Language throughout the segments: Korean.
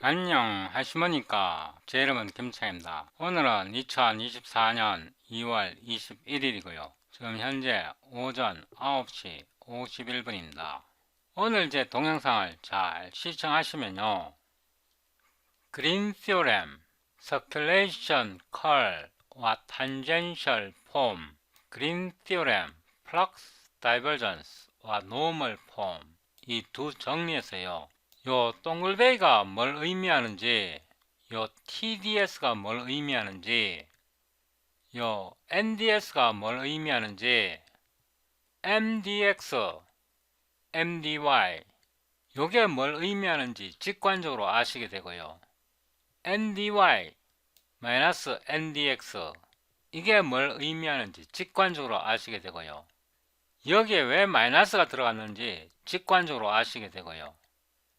안녕 하시모니까 제 이름은 김창입니다. 오늘은 2024년 2월 21일이고요. 지금 현재 오전 9시 51분입니다. 오늘 제 동영상을 잘 시청하시면요. 그린 theorem, circulation curl와 tangential form, 그린 theorem, flux divergence와 normal form 이 두 정리에서요. 요 동글베이가 뭘 의미하는지, 요 TDS가 뭘 의미하는지, 요 NDS가 뭘 의미하는지, MDX, MDY 요게 뭘 의미하는지 직관적으로 아시게 되고요. NDY 마이너스 NDX 이게 뭘 의미하는지 직관적으로 아시게 되고요. 여기에 왜 마이너스가 들어갔는지 직관적으로 아시게 되고요.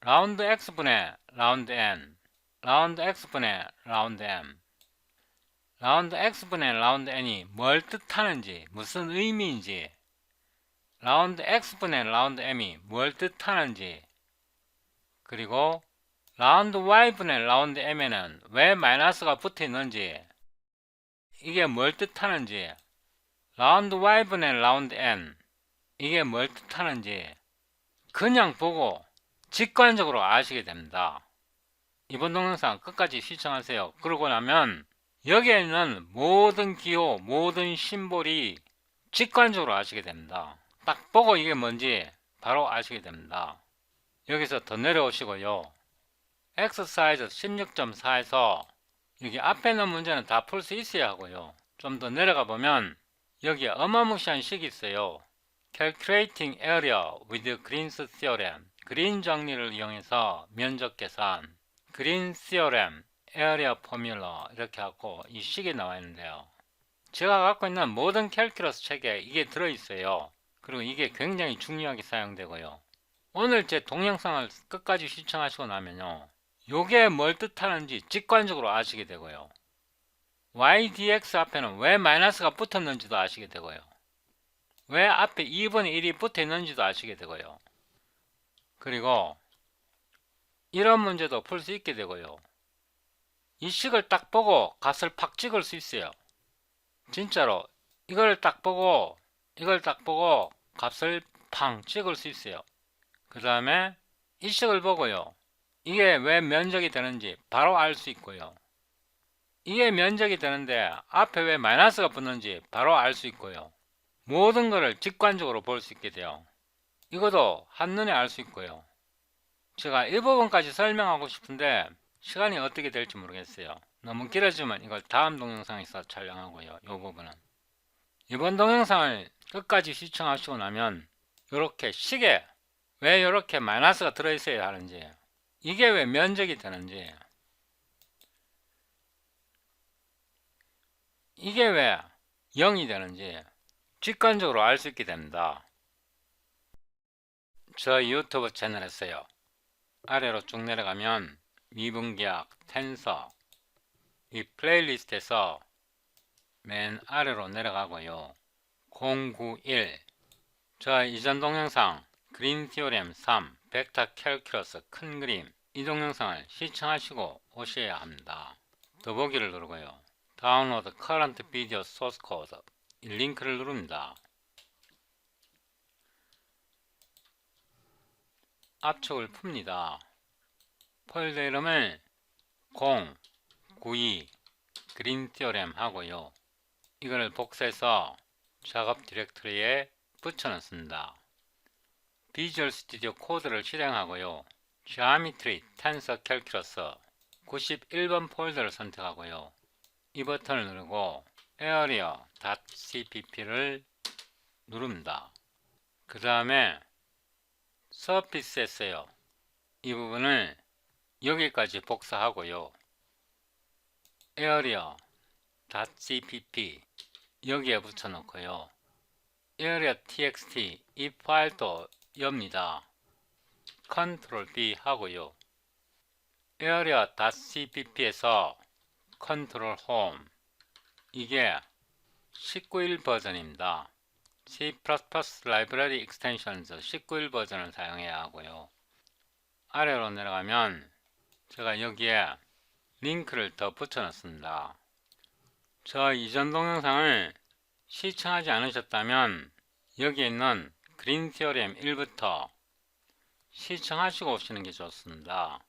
라운드 x분의 라운드 n, 라운드 x분의 라운드 m, 라운드 x분의 라운드 n이 뭘 뜻하는지, 무슨 의미인지, 라운드 x분의 라운드 m이 뭘 뜻하는지, 그리고 라운드 y분의 라운드 m에는 왜 마이너스가 붙어 있는지, 이게 뭘 뜻하는지, 라운드 y분의 라운드 n, 이게 뭘 뜻하는지 그냥 보고 직관적으로 아시게 됩니다. 이번 동영상 끝까지 시청하세요. 그러고 나면 여기에 있는 모든 기호, 모든 심볼이 직관적으로 아시게 됩니다. 딱 보고 이게 뭔지 바로 아시게 됩니다. 여기서 더 내려오시고요. 엑서사이즈 16.4에서 여기 앞에 있는 문제는 다 풀 수 있어야 하고요. 좀 더 내려가 보면 여기에 어마무시한 식이 있어요. Calculating area with Green's theorem. 그린 정리를 이용해서 면적 계산. 그린 theorem, area formula 이렇게 하고 이 식이 나와 있는데요. 제가 갖고 있는 모든 캘큘러스 책에 이게 들어있어요. 그리고 이게 굉장히 중요하게 사용되고요. 오늘 제 동영상을 끝까지 시청하시고 나면요. 요게 뭘 뜻하는지 직관적으로 아시게 되고요. ydx 앞에는 왜 마이너스가 붙었는지도 아시게 되고요. 왜 앞에 2분의 1이 붙어 있는지도 아시게 되고요. 그리고 이런 문제도 풀 수 있게 되고요. 이 식을 딱 보고 값을 팍 찍을 수 있어요. 진짜로 이걸 딱 보고 값을 팡 찍을 수 있어요. 그 다음에 이 식을 보고요. 이게 왜 면적이 되는지 바로 알 수 있고요. 이게 면적이 되는데 앞에 왜 마이너스가 붙는지 바로 알 수 있고요. 모든 것을 직관적으로 볼 수 있게 돼요. 이것도 한눈에 알 수 있고요. 제가 이 부분까지 설명하고 싶은데 시간이 어떻게 될지 모르겠어요. 너무 길어지면 이걸 다음 동영상에서 촬영하고요. 이 부분은 이번 동영상을 끝까지 시청하시고 나면 이렇게 식에 왜 이렇게 마이너스가 들어있어야 하는지, 이게 왜 면적이 되는지, 이게 왜 0이 되는지 직관적으로 알 수 있게 됩니다. 저 유튜브 채널에서요. 아래로 쭉 내려가면 미분기학, 텐서 이 플레이리스트에서 맨 아래로 내려가고요. 091 저 이전 동영상 그린 티오렘 3 벡터 캘큘러스 큰 그림 이 동영상을 시청하시고 오셔야 합니다. 더보기를 누르고요. 다운로드 커런트 비디오 소스 코드 이 링크를 누릅니다. 압축을 풉니다. 폴더 이름을 092 그린 티오렘 하고요. 이거를 복사해서 작업 디렉터리에 붙여넣습니다. 비주얼 스튜디오 코드를 실행하고요. Geometry Tensor Calculus 91번 폴더를 선택하고요. 이 버튼을 누르고 area.cpp를 누릅니다. 그 다음에 서피스에서요. 이 부분을 여기까지 복사하고요. area.cpp 여기에 붙여놓고요. area.txt 이 파일도 엽니다. 컨트롤 B 하고요. area.cpp에서 컨트롤 홈 이게 19일 버전입니다. C++ 라이브러리 익스텐션즈 19일 버전을 사용해야 하고요. 아래로 내려가면 제가 여기에 링크를 더 붙여놨습니다. 저 이전 동영상을 시청하지 않으셨다면 여기에 있는 그린 티어렘 1부터 시청하시고 오시는 게 좋습니다.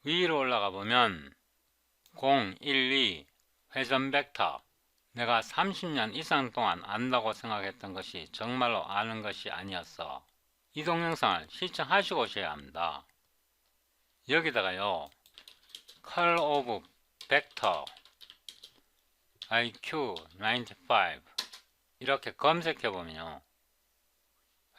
위로 올라가 보면 0, 1, 2 회전 벡터, 내가 30년 이상 동안 안다고 생각했던 것이 정말로 아는 것이 아니었어. 이 동영상을 시청하시고 오셔야 합니다. 여기다가요, Curl of Vector IQ95 이렇게 검색해보면요,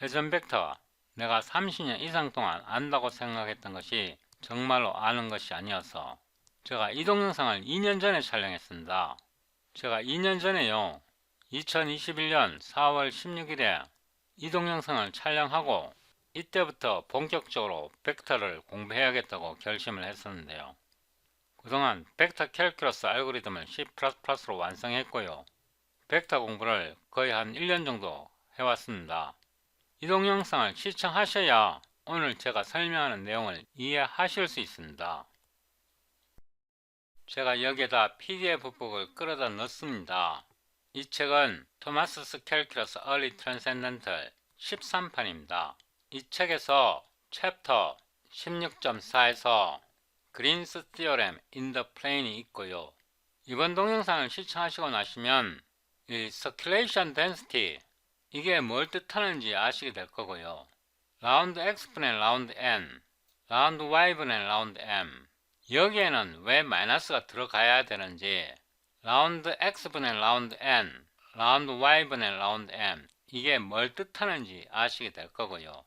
회전 벡터, 내가 30년 이상 동안 안다고 생각했던 것이 정말로 아는 것이 아니어서 제가 이 동영상을 2년 전에 촬영했습니다. 제가 2년 전에요, 2021년 4월 16일에 이 동영상을 촬영하고 이때부터 본격적으로 벡터를 공부해야겠다고 결심을 했었는데요. 그동안 벡터 캘큘러스 알고리즘을 C++로 완성했고요. 벡터 공부를 거의 한 1년 정도 해왔습니다. 이 동영상을 시청하셔야 오늘 제가 설명하는 내용을 이해하실 수 있습니다. 제가 여기에다 PDF북을 끌어다 넣습니다. 이 책은 토마스's Calculus Early Transcendental 13판입니다. 이 책에서 챕터 16.4에서 Green's Theorem in the Plane이 있고요. 이번 동영상을 시청하시고 나시면 이 Circulation Density, 이게 뭘 뜻하는지 아시게 될 거고요. 라운드 X분의 라운드 N, 라운드 Y분의 라운드 M, 여기에는 왜 마이너스가 들어가야 되는지, 라운드 X분의 라운드 N, 라운드 Y분의 라운드 M, 이게 뭘 뜻하는지 아시게 될 거고요.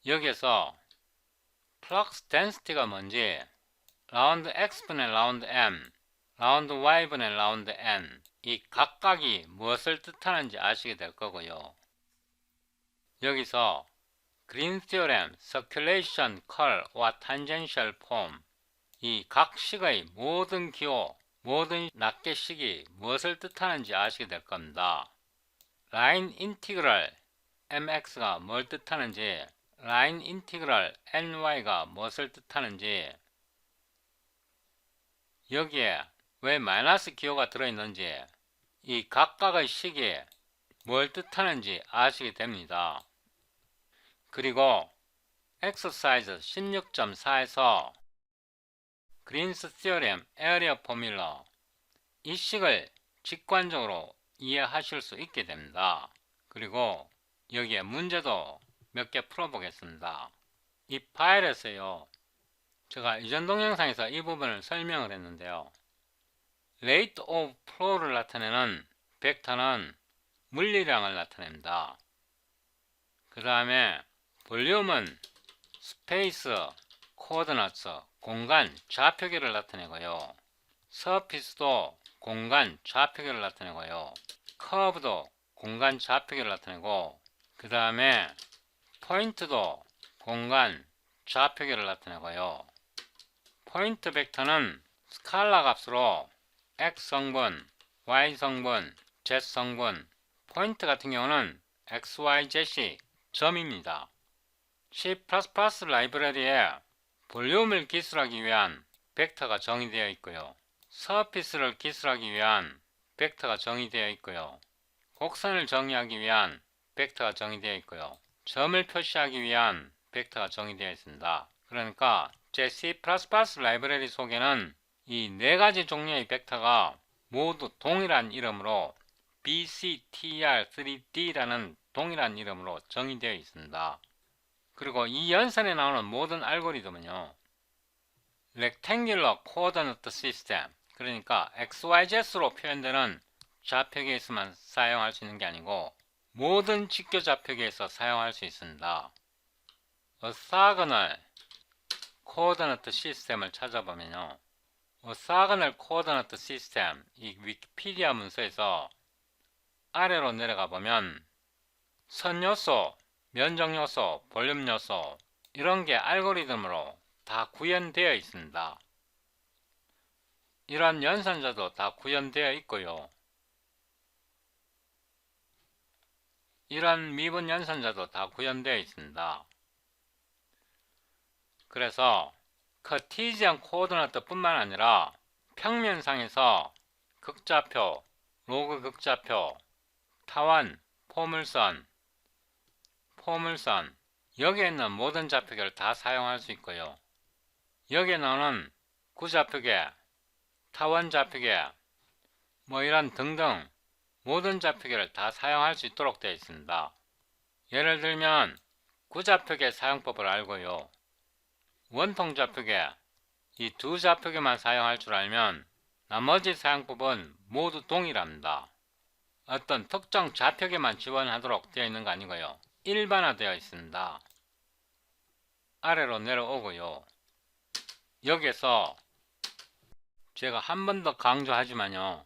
여기에서 플럭스 덴시티가 뭔지, 라운드 X분의 라운드 M, 라운드 Y분의 라운드 N, 이 각각이 무엇을 뜻하는지 아시게 될 거고요. 여기서 그린 티어렘, 서큘레이션, 컬과 탄젠셜 폼, 이 각 식의 모든 기호, 모든 낱개식이 무엇을 뜻하는지 아시게 될 겁니다. 라인 인티그럴 mx가 뭘 뜻하는지, 라인 인티그럴 ny가 무엇을 뜻하는지, 여기에 왜 마이너스 기호가 들어있는지, 이 각각의 식이 뭘 뜻하는지 아시게 됩니다. 그리고 엑서사이즈 16.4에서 그린스 티어렘 에어리어 포뮬러, 이 식을 직관적으로 이해하실 수 있게 됩니다. 그리고 여기에 문제도 몇 개 풀어보겠습니다. 이 파일에서요, 제가 이전 동영상에서 이 부분을 설명을 했는데요. Rate of Flow를 나타내는 벡터는 물리량을 나타냅니다. 그 다음에 볼륨은 스페이스, 코어디너츠, 공간, 좌표계를 나타내고요. 서피스도 공간, 좌표계를 나타내고요. 커브도 공간, 좌표계를 나타내고, 그 다음에 포인트도 공간, 좌표계를 나타내고요. 포인트 벡터는 스칼라 값으로 X성분, Y성분, Z성분, 포인트 같은 경우는 X, Y, Z이 점입니다. C++ 라이브러리에 볼륨을 기술하기 위한 벡터가 정의되어 있고요. 서피스를 기술하기 위한 벡터가 정의되어 있고요. 곡선을 정의하기 위한 벡터가 정의되어 있고요. 점을 표시하기 위한 벡터가 정의되어 있습니다. 그러니까 제 C++ 라이브러리 속에는 이 네 가지 종류의 벡터가 모두 동일한 이름으로 BCTR3D라는 동일한 이름으로 정의되어 있습니다. 그리고 이 연산에 나오는 모든 알고리즘은요, Rectangular Coordinate System, 그러니까 XYZ로 표현되는 좌표계에서만 사용할 수 있는 게 아니고 모든 직교 좌표계에서 사용할 수 있습니다. Orthogonal Coordinate System을 찾아보면요, Orthogonal Coordinate System, 이 위키피디아 문서에서 아래로 내려가 보면 선요소, 면적요소, 볼륨요소, 이런 게 알고리즘으로 다 구현되어 있습니다. 이러한 연산자도 다 구현되어 있고요. 이러한 미분 연산자도 다 구현되어 있습니다. 그래서 카티지안 코오르디네이트 뿐만 아니라 평면상에서 극좌표, 로그 극좌표, 타원, 포물선, 여기에 있는 모든 좌표계를 다 사용할 수 있고요. 여기에 나오는 구좌표계, 타원 좌표계, 이런 등등 모든 좌표계를 다 사용할 수 있도록 되어 있습니다. 예를 들면 구좌표계 사용법을 알고요. 원통 좌표계, 이 두 좌표계만 사용할 줄 알면 나머지 사용법은 모두 동일합니다. 어떤 특정 좌표계만 지원하도록 되어 있는 거 아니고요. 일반화되어 있습니다. 아래로 내려오고요. 여기에서 제가 한 번 더 강조하지만요.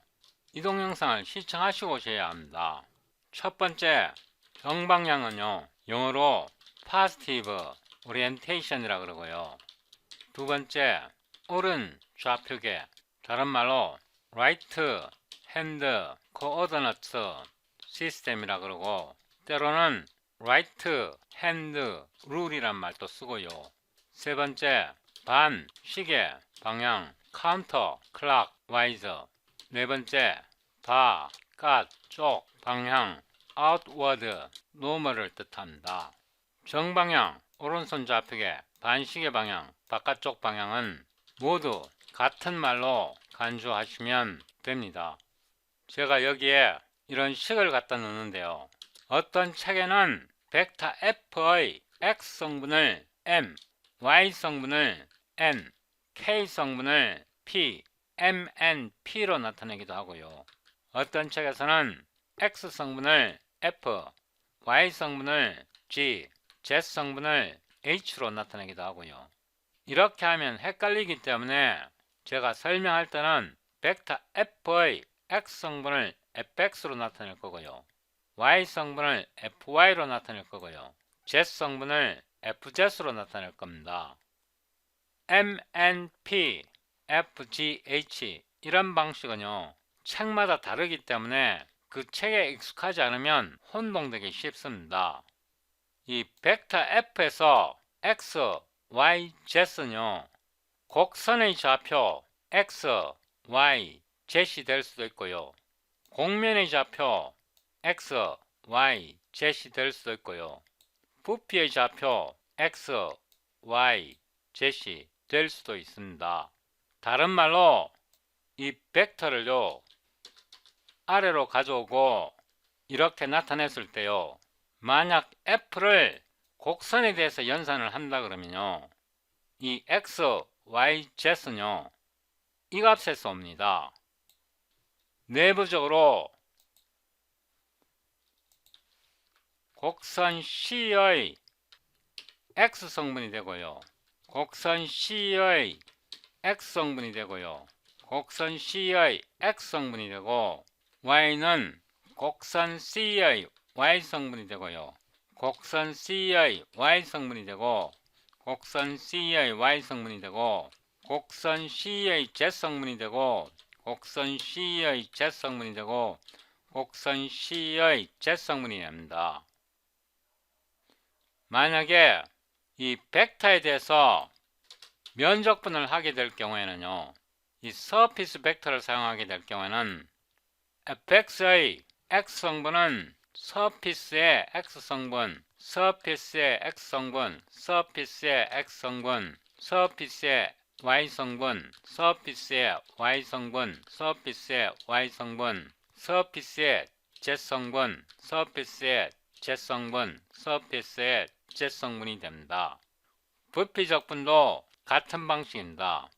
이 동영상을 시청하시고 오셔야 합니다. 첫 번째, 정방향은요. 영어로 Positive Orientation이라 그러고요. 두 번째, 오른 좌표계, 다른 말로 Right Hand Coordinate System이라 그러고 때로는 Right Hand Rule이란 말도 쓰고요. 세 번째, 반, 시계, 방향, Counter Clockwise. 네 번째, 바, 갓, 쪽, 방향, Outward Normal을 뜻합니다. 정방향, 오른손 좌표계, 반시계 방향, 바깥쪽 방향은 모두 같은 말로 간주하시면 됩니다. 제가 여기에 이런 식을 갖다 놓는데요. 어떤 책에는 벡터 F의 X성분을 M, Y성분을 N, K성분을 P, MNP로 나타내기도 하고요. 어떤 책에서는 X성분을 F, Y성분을 G, Z성분을 H로 나타내기도 하고요. 이렇게 하면 헷갈리기 때문에 제가 설명할 때는 벡터 F의 X성분을 fx로 나타낼 거고요. Y성분을 fy로 나타낼 거고요. Z성분을 fz로 나타낼 겁니다. MNP, FGH 이런 방식은요. 책마다 다르기 때문에 그 책에 익숙하지 않으면 혼동되기 쉽습니다. 이 벡터 F에서 X, Y, Z는요. 곡선의 좌표 X, Y, Z이 될 수도 있고요. 곡면의 좌표 X, Y, Z이 될 수도 있고요. 부피의 좌표 X, Y, Z이 될 수도 있습니다. 다른 말로 이 벡터를요. 아래로 가져오고 이렇게 나타냈을 때요. 만약 F를 곡선에 대해서 연산을 한다 그러면요. 이 X, Y, Z는요. 이 값에서 옵니다. 내부적으로 곡선 C의 X성분이 되고요. 곡선 C의 X성분이 되고요. 곡선 C의 X성분이 되고 Y는 곡선 C의 Y성분이 되고요. 곡선 C의 Y성분이 되고 곡선 C의 Y성분이 되고 곡선 C의 Z성분이 되고 곡선 C의 Z성분이 되고 곡선 C의 Z성분이 됩니다. 만약에 이 벡터에 대해서 면적분을 하게 될 경우에는요. 이 서피스 벡터를 사용하게 될 경우에는 fx의 x성분은 서피스의 x성분, 서피스의 x성분, 서피스의 x성분, 서피스의 y성분, 서피스의 y성분, 서피스의 y성분, 서피스의 z성분, 서피스의 z성분, 서피스의 z성분이 됩니다. 부피적분도 같은 방식입니다.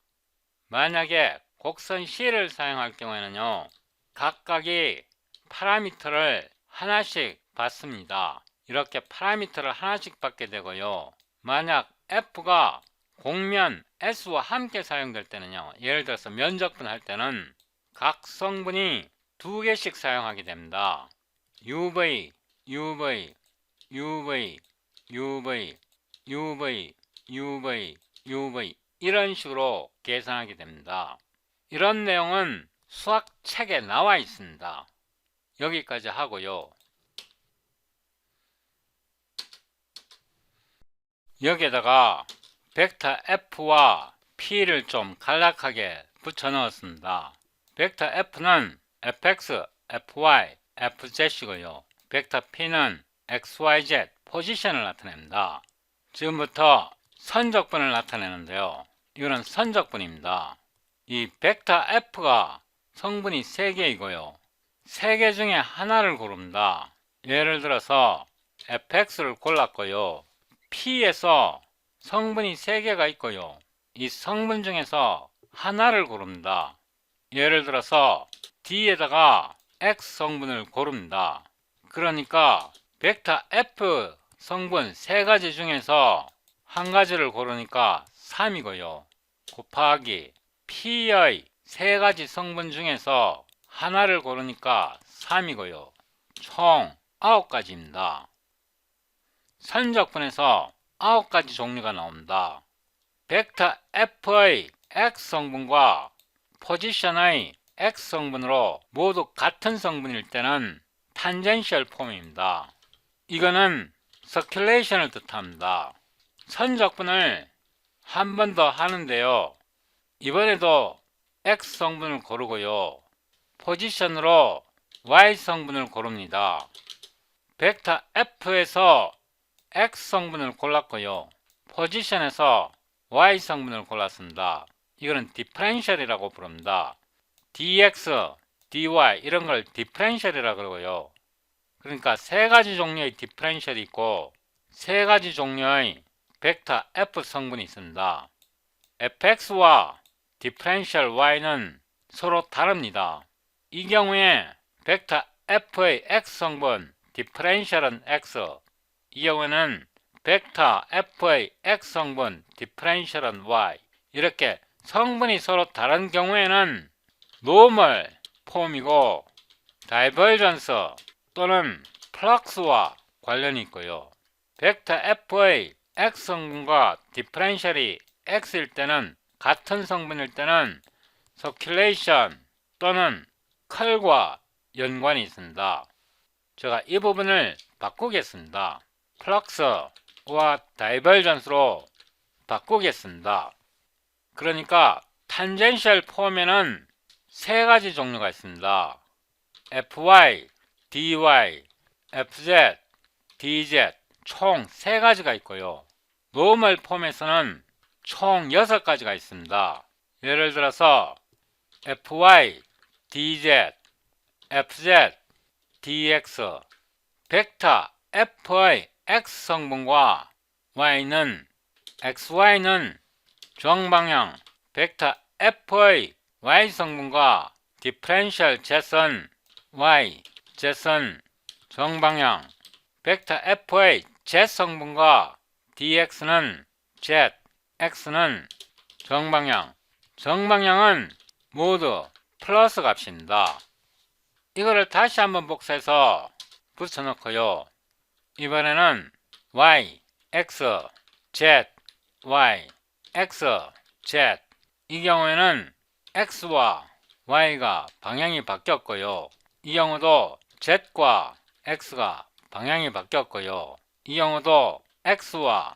만약에 곡선 C를 사용할 경우에는요. 각각이 파라미터를 하나씩 받습니다. 이렇게 파라미터를 하나씩 받게 되고요. 만약 F가 곡면 S와 함께 사용될 때는요. 예를 들어서 면적분 할 때는 각 성분이 두 개씩 사용하게 됩니다. UV, UV, UV, UV, UV, UV, UV 이런 식으로 계산하게 됩니다. 이런 내용은 수학책에 나와 있습니다. 여기까지 하고요. 여기에다가 벡터 f와 p를 좀 간략하게 붙여 넣었습니다. 벡터 f는 fx, fy, fz이고요. 벡터 p는 xyz 포지션을 나타냅니다. 지금부터 선적분을 나타내는데요. 이거는 선적분입니다. 이 벡터 f가 성분이 3개이고요. 3개 중에 하나를 고릅니다. 예를 들어서 fx를 골랐고요. p에서 성분이 3개가 있고요. 이 성분 중에서 하나를 고릅니다. 예를 들어서 D에다가 X 성분을 고릅니다. 그러니까 벡터 F 성분 3가지 중에서 한 가지를 고르니까 3이고요. 곱하기 P의 3가지 성분 중에서 하나를 고르니까 3이고요. 총 9가지입니다. 선적분에서 9가지 종류가 나옵니다. 벡터 F의 X 성분과 포지션의 X 성분으로 모두 같은 성분일 때는 탄젠셜 폼입니다. 이거는 서큘레이션을 뜻합니다. 선적분을 한 번 더 하는데요. 이번에도 X 성분을 고르고요. 포지션으로 Y 성분을 고릅니다. 벡터 F에서 X 성분을 골랐고요. 포지션에서 Y 성분을 골랐습니다. 이거는 디퍼런셜이라고 부릅니다. dx, dy 이런 걸 디퍼런셜이라고 그러고요. 그러니까 3가지 종류의 디퍼런셜이 있고 3가지 종류의 벡터 F 성분이 있습니다. fx와 디퍼런셜 y는 서로 다릅니다. 이 경우에 벡터 f의 x 성분 디퍼런셜은 x, 이 경우에는 벡터 f의 x 성분 디퍼런셜은 y, 이렇게 성분이 서로 다른 경우에는 노멀 폼이고 다이버전스 또는 플럭스와 관련이 있고요. 벡터 f의 x 성분과 디퍼런셜이 x일 때는 같은 성분일 때는 서큘레이션 또는 컬과 연관이 있습니다. 제가 이 부분을 바꾸겠습니다. 플럭스와 다이버전스로 바꾸겠습니다. 그러니까 탄젠셜 폼에는 3가지 종류가 있습니다. fy, dy, fz, dz 총 3가지가 있고요. 노멀 폼에서는 총 6가지가 있습니다. 예를 들어서 fy, dz, fz, dx 벡터 f의 x 성분과 y는 xy는 정방향, 벡터 f의 y 성분과 디퍼런셜 z은 y, z은 정방향, 벡터 f의 z 성분과 dx는 z, x는 정방향, 정방향은 모두 플러스 값입니다. 이거를 다시 한번 복사해서 붙여놓고요. 이번에는 y, x, z, y, x, z 이 경우에는 x와 y가 방향이 바뀌었고요. 이 경우도 z과 x가 방향이 바뀌었고요. 이 경우도 x와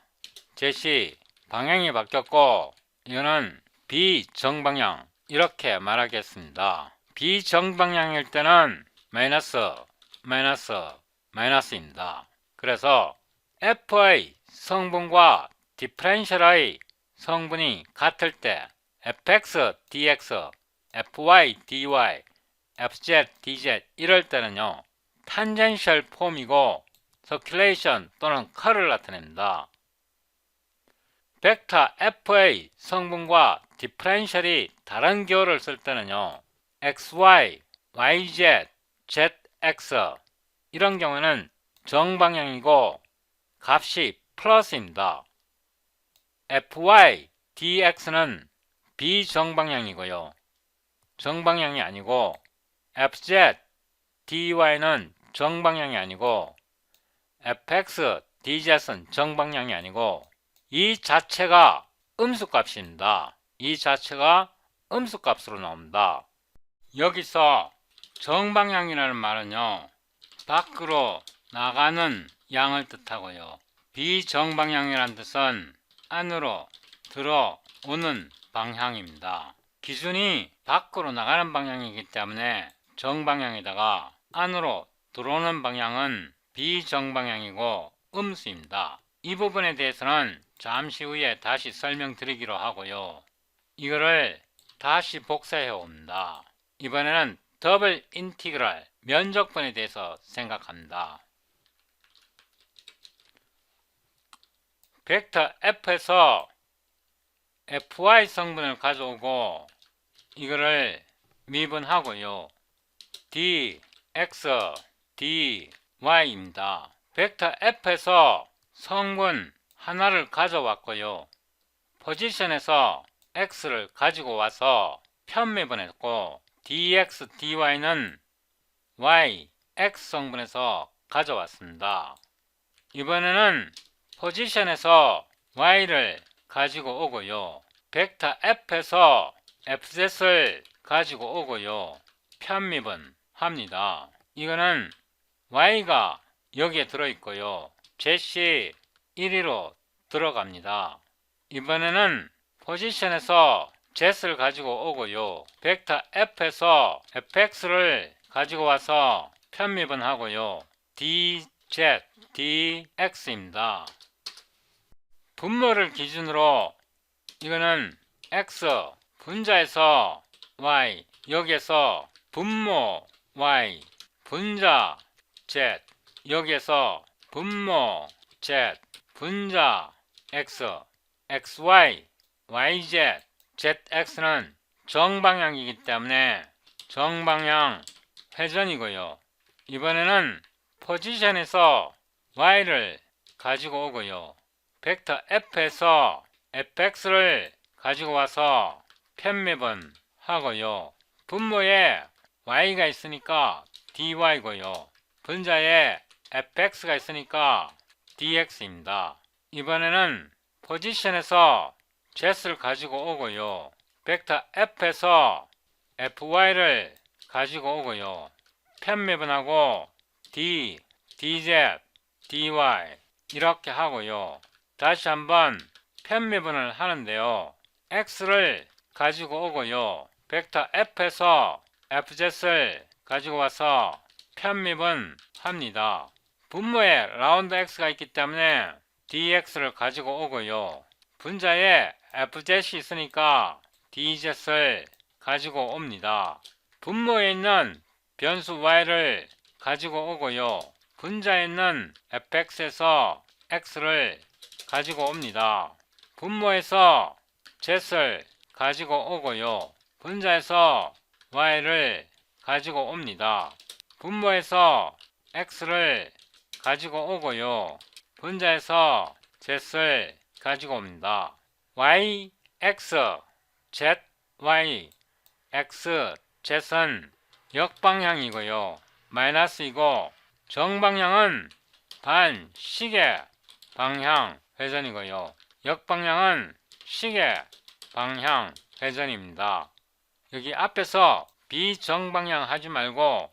z이 방향이 바뀌었고 이거는 비정방향 이렇게 말하겠습니다. 비정방향일 때는 마이너스, 마이너스, 마이너스입니다. 그래서 f의 성분과 디퍼런셜의 성분이 같을 때 fx, dx, fy, dy, fz, dz 이럴 때는요 탄젠셜 폼이고 서큘레이션 또는 컬을 나타냅니다. 벡터 f의 성분과 디퍼런셜이 다른 기호를 쓸 때는요 xy, yz, zx 이런 경우는 정방향이고 값이 플러스입니다. fy, dx는 비정방향이고요. 정방향이 아니고 fz, dy는 정방향이 아니고 fx, dz는 정방향이 아니고 이 자체가 음수값입니다. 이 자체가 음수값으로 나옵니다. 여기서 정방향이라는 말은요 밖으로 나가는 양을 뜻하고요. 비정방향이라는 뜻은 안으로 들어오는 방향입니다. 기준이 밖으로 나가는 방향이기 때문에 정방향에다가 안으로 들어오는 방향은 비정방향이고 음수입니다. 이 부분에 대해서는 잠시 후에 다시 설명드리기로 하고요. 이거를 다시 복사해 옵니다. 이번에는 더블 인티그랄 면적분에 대해서 생각합니다. 벡터 f에서 fy 성분을 가져오고 이거를 미분하고요. dx, dy입니다. 벡터 f에서 성분 하나를 가져왔고요. 포지션에서 x를 가지고 와서 편미분했고 dx, dy는 y, x 성분에서 가져왔습니다. 이번에는 포지션에서 y를 가지고 오고요. 벡터 f에서 fz를 가지고 오고요. 편미분 합니다. 이거는 y가 여기에 들어있고요. z이 1위로 들어갑니다. 이번에는 포지션에서 z를 가지고 오고요. 벡터 f에서 fx를 가지고 와서 편미분 하고요. dz, dx입니다. 분모를 기준으로 이거는 x 분자에서 y, 여기에서 분모 y, 분자 z, 여기에서 분모 z, 분자 x, xy, yz, zx는 정방향이기 때문에 정방향 회전이고요. 이번에는 포지션에서 y를 가지고 오고요. 벡터 f에서 fx를 가지고 와서 편미분 하고요. 분모에 y가 있으니까 dy고요. 분자에 fx가 있으니까 dx입니다. 이번에는 포지션에서 z를 가지고 오고요. 벡터 f에서 fy를 가지고 오고요. 편미분하고 d, dz, dy 이렇게 하고요. 다시 한번 편미분을 하는데요. x를 가지고 오고요. 벡터 f에서 fz를 가지고 와서 편미분 합니다. 분모에 라운드 x가 있기 때문에 dx를 가지고 오고요. 분자에 fz이 있으니까 dz를 가지고 옵니다. 분모에 있는 변수 y를 가지고 오고요. 분자에 있는 fx에서 x를 가지고 옵니다. 분모에서 z를 가지고 오고요. 분자에서 y를 가지고 옵니다. 분모에서 x를 가지고 오고요. 분자에서 z를 가지고 옵니다. y, x, z, y, x, z은 역방향이고요. 마이너스이고 정방향은 반시계 방향 회전이고요. 역방향은 시계 방향 회전입니다. 여기 앞에서 비정방향 하지 말고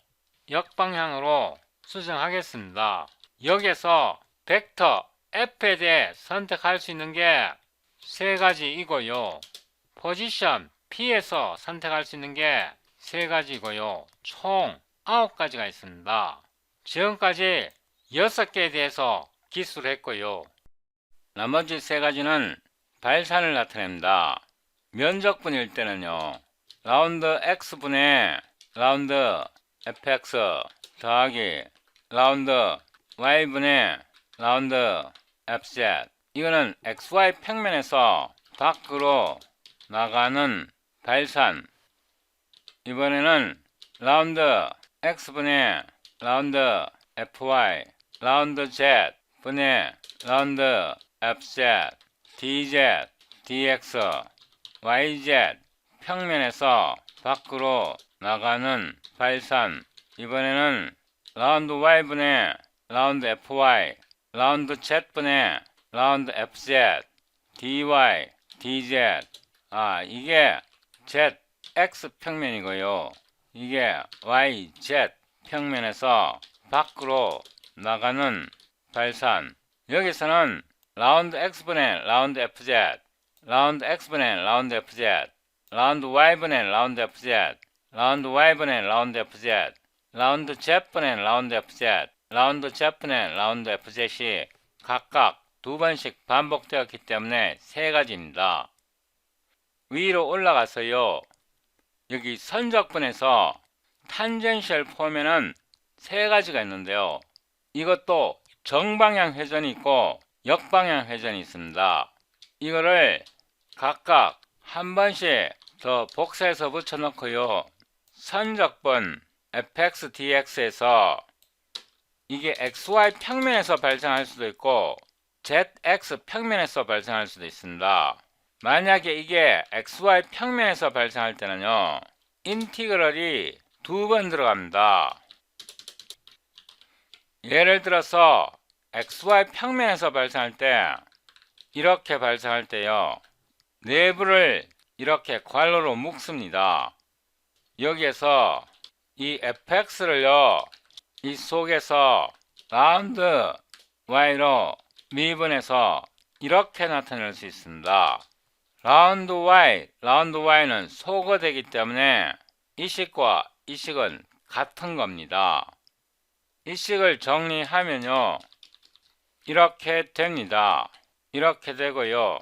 역방향으로 수정하겠습니다. 여기에서 벡터 f에 대해 선택할 수 있는 게 세 가지이고요. 포지션 p에서 선택할 수 있는 게 세 가지이고요. 총 9가지가 있습니다. 지금까지 6개에 대해서 기술했고요. 나머지 세 가지는 발산을 나타냅니다. 면적분일 때는요. 라운드 x분의 라운드 fx 더하기 라운드 y분의 라운드 fz 이거는 xy 평면에서 밖으로 나가는 발산. 이번에는 라운드 x분의 라운드 fy 라운드 z 분의 라운드 fz dz dx yz 평면에서 밖으로 나가는 발산. 이번에는 라운드 y분의 라운드 fy 라운드 z분의 라운드 fz dy dz 이게 zx 평면이고요. 이게 yz 평면에서 밖으로 나가는 발산. 여기서는 라운드 x분의 라운드 fz 라운드 x분의 라운드 fz, 라운드 y분의 라운드 fz, 라운드 y분의 라운드 fz, 라운드 z분의 라운드 fz, 라운드 z분의 라운드 fz이 각각 두 번씩 반복되었기 때문에 세 가지입니다. 위로 올라가서요. 여기 선적분에서 탄젠셜 폼에는 세 가지가 있는데요. 이것도 정방향 회전이 있고 역방향 회전이 있습니다. 이거를 각각 한 번씩 더 복사해서 붙여놓고요. 선적분 fx dx에서 이게 xy 평면에서 발생할 수도 있고 zx 평면에서 발생할 수도 있습니다. 만약에 이게 xy 평면에서 발생할 때는요. 인티그럴이 두 번 들어갑니다. 예를 들어서 xy 평면에서 발생할 때 이렇게 발생할 때요. 내부를 이렇게 괄호로 묶습니다. 여기에서 이 fx를요. 이 속에서 라운드 y로 미분해서 이렇게 나타낼 수 있습니다. 라운드 y는 소거되기 때문에 이 식과 이 식은 같은 겁니다. 이 식을 정리하면요. 이렇게 됩니다. 이렇게 되고요.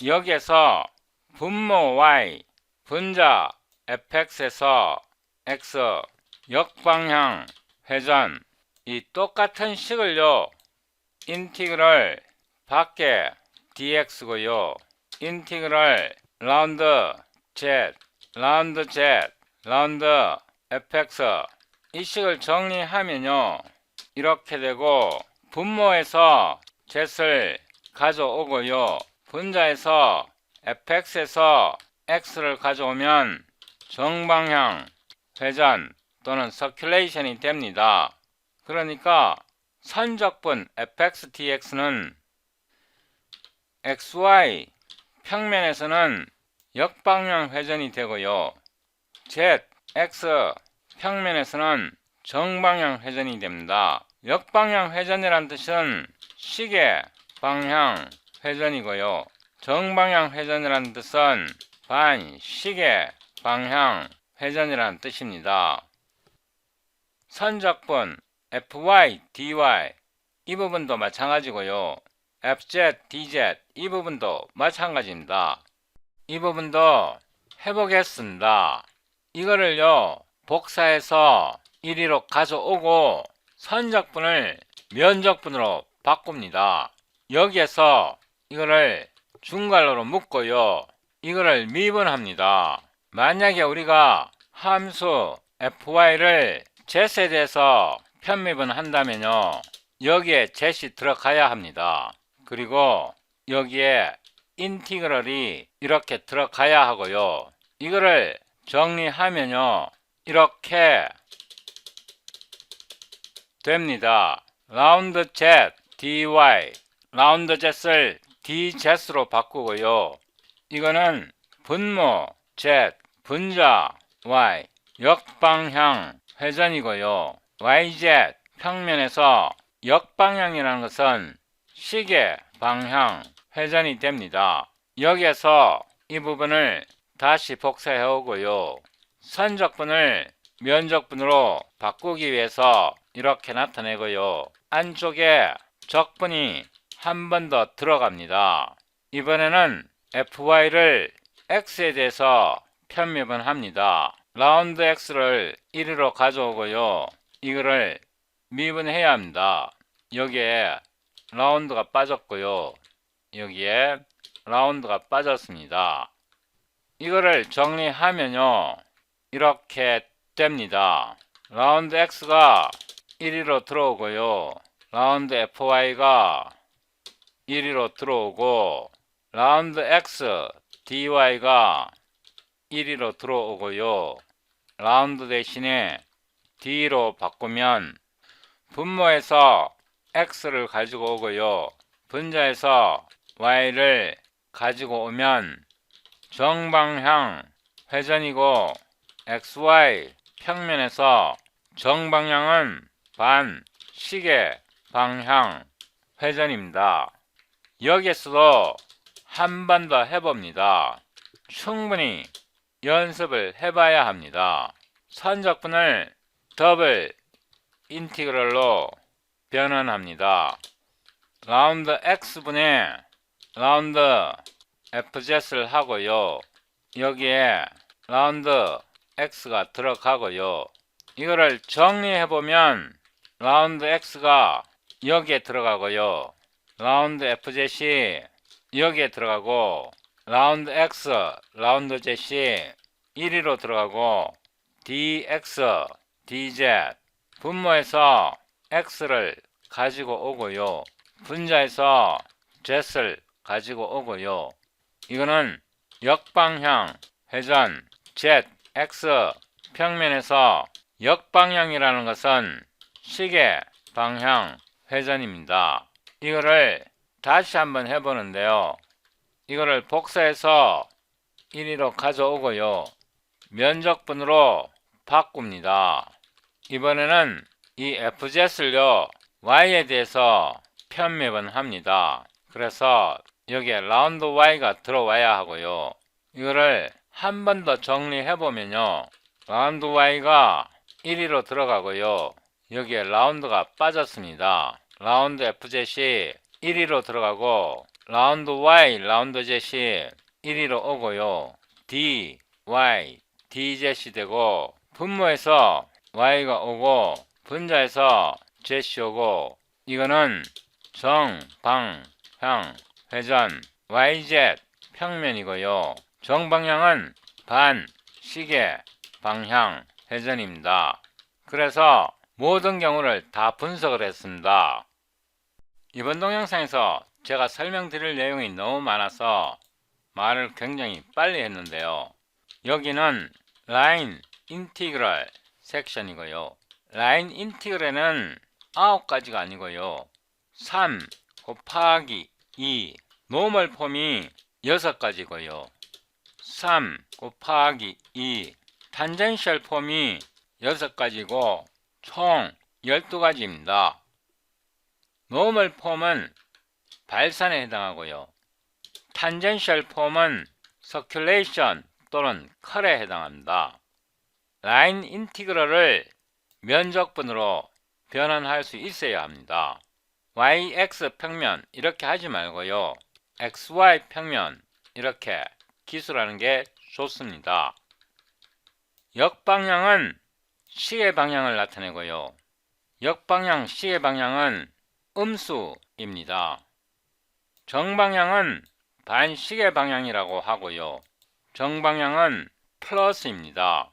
여기에서 분모 y, 분자 fx에서 x, 역방향 회전 이 똑같은 식을요. 인티그럴 밖에 dx고요. 인티그럴 라운드 z, 라운드 fx 이 식을 정리하면요. 이렇게 되고 분모에서 z를 가져오고요. 분자에서 fx에서 x를 가져오면 정방향 회전 또는 서큘레이션이 됩니다. 그러니까 선적분 fx dx는 xy 평면에서는 역방향 회전이 되고요. z, x 평면에서는 정방향 회전이 됩니다. 역방향 회전이란 뜻은 시계 방향 회전이고요. 정방향 회전이란 뜻은 반시계 방향 회전이란 뜻입니다. 선적분 fy, dy 이 부분도 마찬가지고요. fz, dz 이 부분도 마찬가지입니다. 이 부분도 해보겠습니다. 이거를요. 복사해서 1위로 가져오고 선적분을 면적분으로 바꿉니다. 여기에서 이거를 중괄호로 묶고요. 이거를 미분합니다. 만약에 우리가 함수 fy를 z에 대해서 편미분 한다면요. 여기에 z이 들어가야 합니다. 그리고 여기에 인티그럴이 이렇게 들어가야 하고요. 이거를 정리하면요. 이렇게 됩니다. 라운드 z dy 라운드 z를 dz로 바꾸고요. 이거는 분모 z 분자 y 역방향 회전이고요. yz 평면에서 역방향이라는 것은 시계 방향 회전이 됩니다. 여기에서 이 부분을 다시 복사해 오고요. 선적분을 면적분으로 바꾸기 위해서 이렇게 나타내고요. 안쪽에 적분이 한 번 더 들어갑니다. 이번에는 fy를 x에 대해서 편미분 합니다. 라운드 x를 1위로 가져오고요. 이거를 미분해야 합니다. 여기에 라운드가 빠졌고요. 여기에 라운드가 빠졌습니다. 이거를 정리하면요. 이렇게 됩니다. 라운드 x가 1위로 들어오고요. 라운드 fy가 1위로 들어오고 라운드 x dy가 1위로 들어오고요. 라운드 대신에 d로 바꾸면 분모에서 x를 가지고 오고요. 분자에서 y를 가지고 오면 정방향 회전이고 xy 평면에서 정방향은 반시계 방향 회전입니다. 여기에서도 한 번 더 해봅니다. 충분히 연습을 해봐야 합니다. 선적분을 더블 인티그럴로 변환합니다. 라운드 x분의 라운드 fz를 하고요. 여기에 라운드 x가 들어가고요. 이거를 정리해보면 라운드 x가 여기에 들어가고요. 라운드 fz이 여기에 들어가고 라운드 x, 라운드 z이 1위로 들어가고 dx, dz 분모에서 x를 가지고 오고요. 분자에서 z를 가지고 오고요. 이거는 역방향 회전 z, x 평면에서 역방향이라는 것은 시계 방향 회전입니다. 이거를 다시 한번 해보는데요. 이거를 복사해서 1위로 가져오고요. 면적분으로 바꿉니다. 이번에는 이 FZ를요, Y에 대해서 편매분 합니다. 그래서 여기에 라운드 Y가 들어와야 하고요. 이거를 한 번 더 정리해보면요. 라운드 Y가 1위로 들어가고요. 여기에 라운드가 빠졌습니다. 라운드 FZ이 1위로 들어가고 라운드 Y, 라운드 Z이 1위로 오고요. D, Y, DZ이 되고 분모에서 Y가 오고 분자에서 Z이 오고 이거는 정, 방, 향, 회전, YZ 평면이고요. 정방향은 반, 시계, 방향, 회전입니다. 그래서 모든 경우를 다 분석을 했습니다. 이번 동영상에서 제가 설명드릴 내용이 너무 많아서 말을 굉장히 빨리 했는데요. 여기는 라인 인티그럴 섹션이고요. 라인 인티그럴은 9가지가 아니고요. 3 곱하기 2 노멀 폼이 6가지고요. 3 곱하기 2 탄젠셜 폼이 6가지고 총 12가지입니다. 노멀 폼은 발산에 해당하고요. 탄젠셜 폼은 서큘레이션 또는 컬에 해당합니다. 라인 인티그럴을 면적분으로 변환할 수 있어야 합니다. yx 평면 이렇게 하지 말고요. xy 평면 이렇게 기술하는 게 좋습니다. 역방향은 시계 방향을 나타내고요. 역방향 시계 방향은 음수입니다. 정방향은 반시계 방향이라고 하고요. 정방향은 플러스입니다.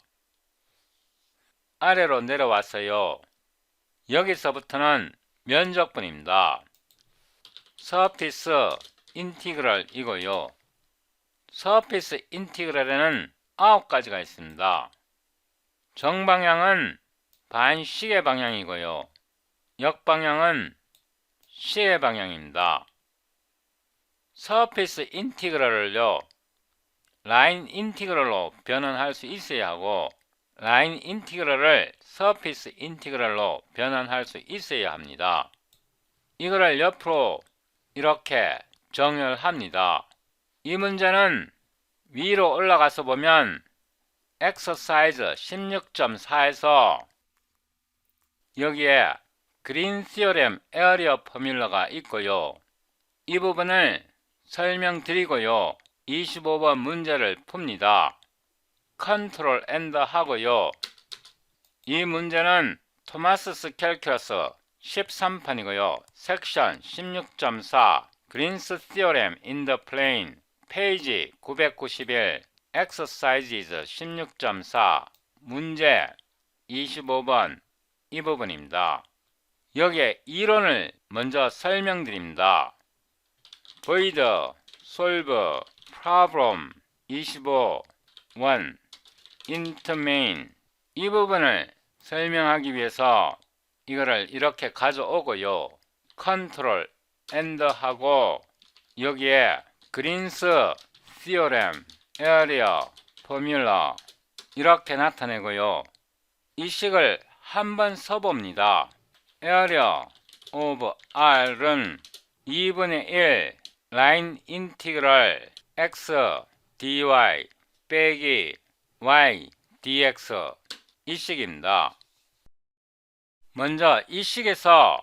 아래로 내려왔어요. 여기서부터는 면적분입니다. 서피스 인티그럴이고요. 서피스 인티그럴에는 9가지가 있습니다. 정방향은 반시계 방향이고요. 역방향은 시계 방향입니다. 서피스 인티그럴을요, 라인 인티그럴로 변환할 수 있어야 하고 라인 인티그럴을 서피스 인티그럴로 변환할 수 있어야 합니다. 이거를 옆으로 이렇게 정렬합니다. 이 문제는 위로 올라가서 보면 엑서사이즈 16.4에서 여기에 그린 시어렘 에어리어 포뮬러가 있고요. 이 부분을 설명드리고요. 25번 문제를 풉니다. 컨트롤 엔더 하고요. 이 문제는 토마스스 캘큘러스 13판이고요. 섹션 16.4 그린스 시어렘 인 더 플레인 페이지 991 exercises 16.4 문제 25번 이 부분입니다. 여기에 이론을 먼저 설명드립니다. void, solve, problem 25 1 int main 이 부분을 설명하기 위해서 이거를 이렇게 가져오고요. 컨트롤 엔더 하고 여기에 그린스 시어렘 에어리어 포뮬러 이렇게 나타내고요. 이 식을 한번 써봅니다. 에어리어 오브 R은 2분의 1 라인 인티그럴 x dy 빼기 y dx 이 식입니다. 먼저 이 식에서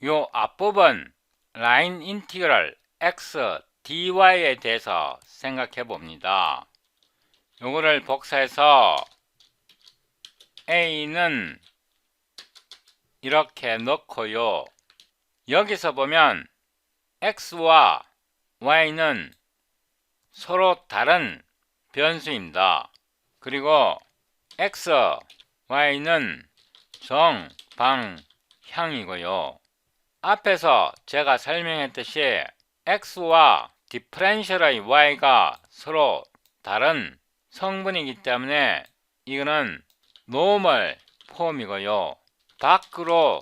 요 앞부분 라인 인티그럴 x dy에 대해서 생각해 봅니다. 요거를 복사해서 a는 이렇게 넣고요. 여기서 보면 x와 y는 서로 다른 변수입니다. 그리고 x, y는 정방향이고요. 앞에서 제가 설명했듯이 x와 디퍼런셜의 y가 서로 다른 성분이기 때문에 이거는 노멀 폼이고요. 밖으로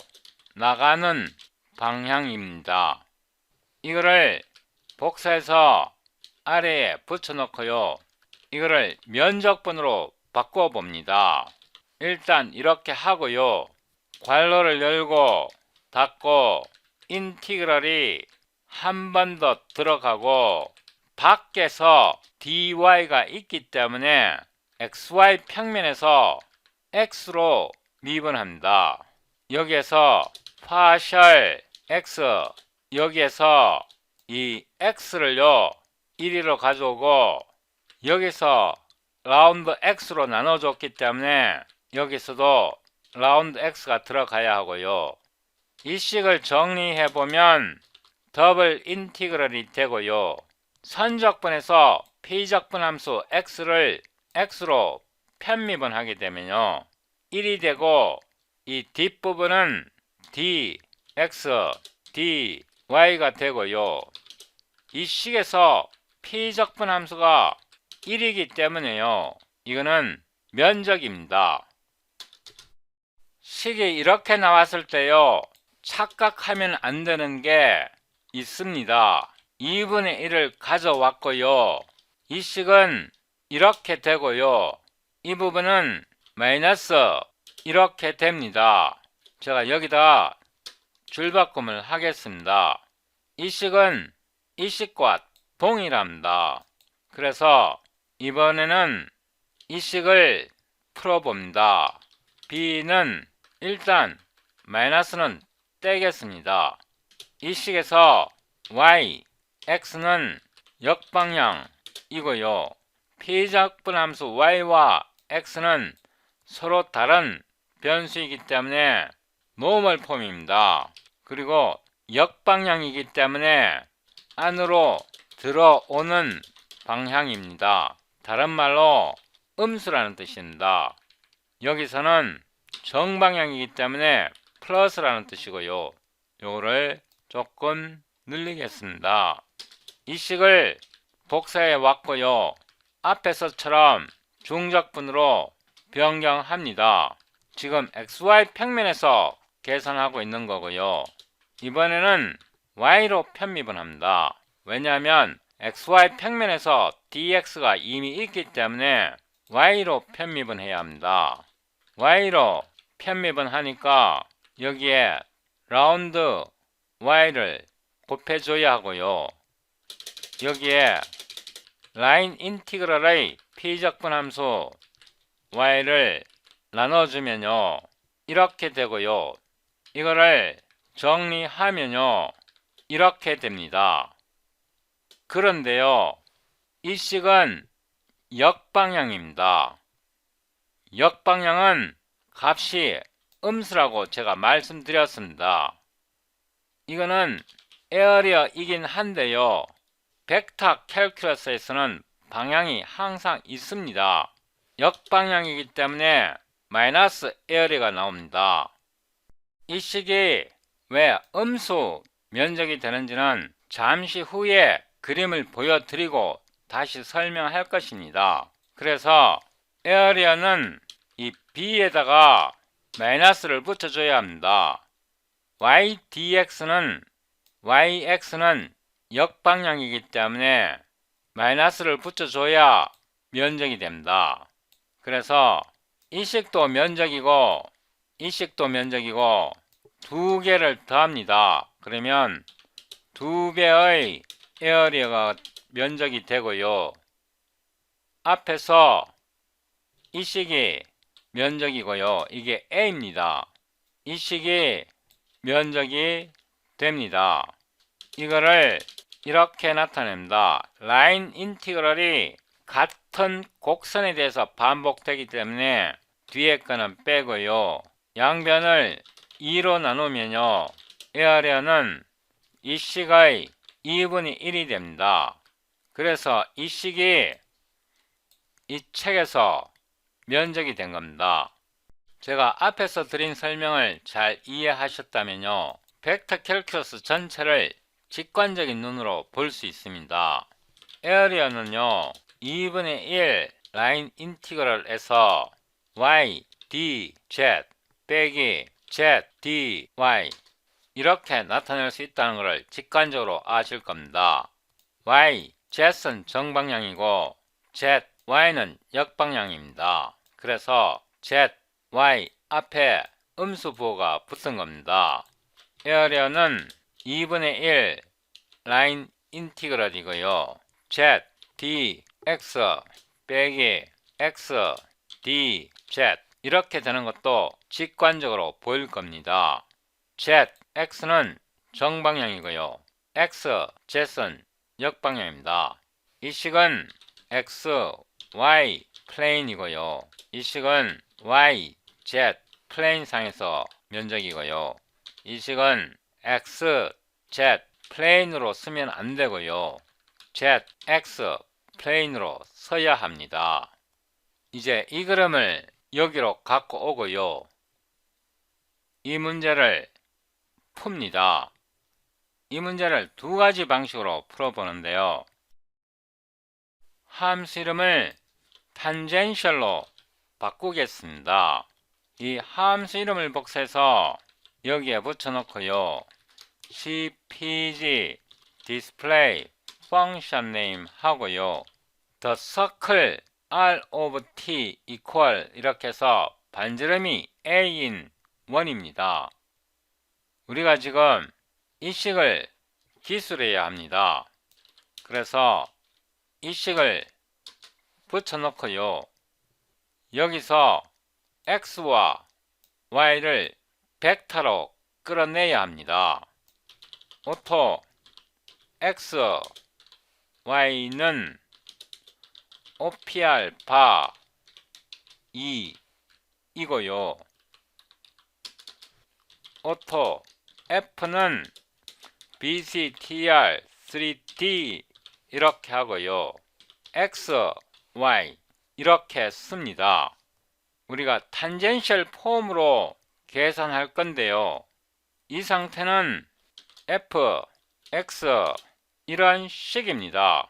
나가는 방향입니다. 이거를 복사해서 아래에 붙여놓고요. 이거를 면적분으로 바꿔 봅니다. 일단 이렇게 하고요. 괄호를 열고 닫고 인티그럴이 한 번 더 들어가고 밖에서 dy가 있기 때문에 xy 평면에서 x로 미분합니다. 여기에서 파셜 x 여기에서 이 x를요 1위로 가져오고 여기서 라운드 x로 나눠줬기 때문에 여기서도 라운드 x가 들어가야 하고요. 이 식을 정리해보면 더블 인티그럴이 되고요. 선적분에서 피적분 함수 x를 x로 편미분하게 되면요 1이 되고 이 뒷부분은 dx, dy가 되고요. 이 식에서 피적분 함수가 1이기 때문에요. 이거는 면적입니다. 식이 이렇게 나왔을 때요. 착각하면 안 되는 게 있습니다. 2분의 1을 가져왔고요. 이 식은 이렇게 되고요. 이 부분은 마이너스 이렇게 됩니다. 제가 여기다 줄바꿈을 하겠습니다. 이 식은 이 식과 동일합니다. 그래서 이번에는 이 식을 풀어봅니다. b는 일단 마이너스는 떼겠습니다. 이 식에서 y, x는 역방향이고요. 피적분 함수 y와 x는 서로 다른 변수이기 때문에 노멀 폼입니다. 그리고 역방향이기 때문에 안으로 들어오는 방향입니다. 다른 말로 음수라는 뜻입니다. 여기서는 정방향이기 때문에 플러스라는 뜻이고요. 요거를 조금 늘리겠습니다. 이 식을 복사해 왔고요. 앞에서처럼 중적분으로 변경합니다. 지금 xy 평면에서 계산하고 있는 거고요. 이번에는 y로 편미분합니다. 왜냐하면 xy 평면에서 dx가 이미 있기 때문에 y로 편미분해야 합니다. y로 편미분하니까 여기에 라운드 y를 곱해줘야 하고요. 여기에 라인 인티그럴의 피적분 함수 y를 나눠주면요 이렇게 되고요. 이거를 정리하면요 이렇게 됩니다. 그런데요 이 식은 역방향입니다. 역방향은 값이 음수라고 제가 말씀드렸습니다. 이거는 에어리어이긴 한데요 벡터 캘큘러스에서는 방향이 항상 있습니다. 역방향이기 때문에 마이너스 에어리어가 나옵니다. 이 식이 왜 음수 면적이 되는지는 잠시 후에 그림을 보여드리고 다시 설명할 것입니다. 그래서 에어리어는 이 b에다가 마이너스를 붙여줘야 합니다. ydx는 yx는 역방향이기 때문에 마이너스를 붙여줘야 면적이 됩니다. 그래서 이 식도 면적이고 이 식도 면적이고 두 개를 더합니다. 그러면 2배의 에어리어가 면적이 되고요. 앞에서 이 식이 면적이고요. 이게 A입니다. 이 식이 면적이 됩니다. 이거를 이렇게 나타냅니다. 라인 인티그럴이 같은 곡선에 대해서 반복되기 때문에 뒤에 거는 빼고요. 양변을 2로 나누면요. 에어리어는 이 식의 2분의 1이 됩니다. 그래서 이 식이 이 책에서 면적이 된 겁니다. 제가 앞에서 드린 설명을 잘 이해하셨다면요. 벡터 캘큘러스 전체를 직관적인 눈으로 볼 수 있습니다. 에어리어는요. 2분의 1 라인 인티그럴에서 y, d, z 빼기 z, d, y 이렇게 나타낼 수 있다는 것을 직관적으로 아실 겁니다. y, z는 정방향이고 z, y는 역방향입니다. 그래서 z, y 앞에 음수 부호가 붙은 겁니다. 에어리어는 2분의 1 라인 인티그럴이고요. z, d, x 빼기 x, d, z 이렇게 되는 것도 직관적으로 보일 겁니다. z, x는 정방향이고요. x, z는 역방향입니다. 이 식은 x, y 플레인이고요. 이 식은 y, z 플레인 상에서 면적이고요. 이 식은 x, z 플레인으로 쓰면 안 되고요. z, x 플레인으로 써야 합니다. 이제 이 그림을 여기로 갖고 오고요. 이 문제를 풉니다. 이 문제를 두 가지 방식으로 풀어보는데요. 함수 이름을 탄젠셜로 바꾸겠습니다. 이 함수 이름을 복사해서 여기에 붙여놓고요. cpg display function name 하고요. the circle r of t equal 이렇게 해서 반지름이 a인 1입니다. 우리가 지금 이 식을 기술해야 합니다. 그래서 이 식을 붙여놓고요. 여기서 x와 y를 벡터로 끌어내야 합니다. 오토 x, y는 OPR 바 2 이고요. 오토 F는 BCTR 3D 이렇게 하고요. X, Y 이렇게 씁니다. 우리가 탄젠셜 폼으로 계산할 건데요. 이 상태는 F, X 이런 식입니다.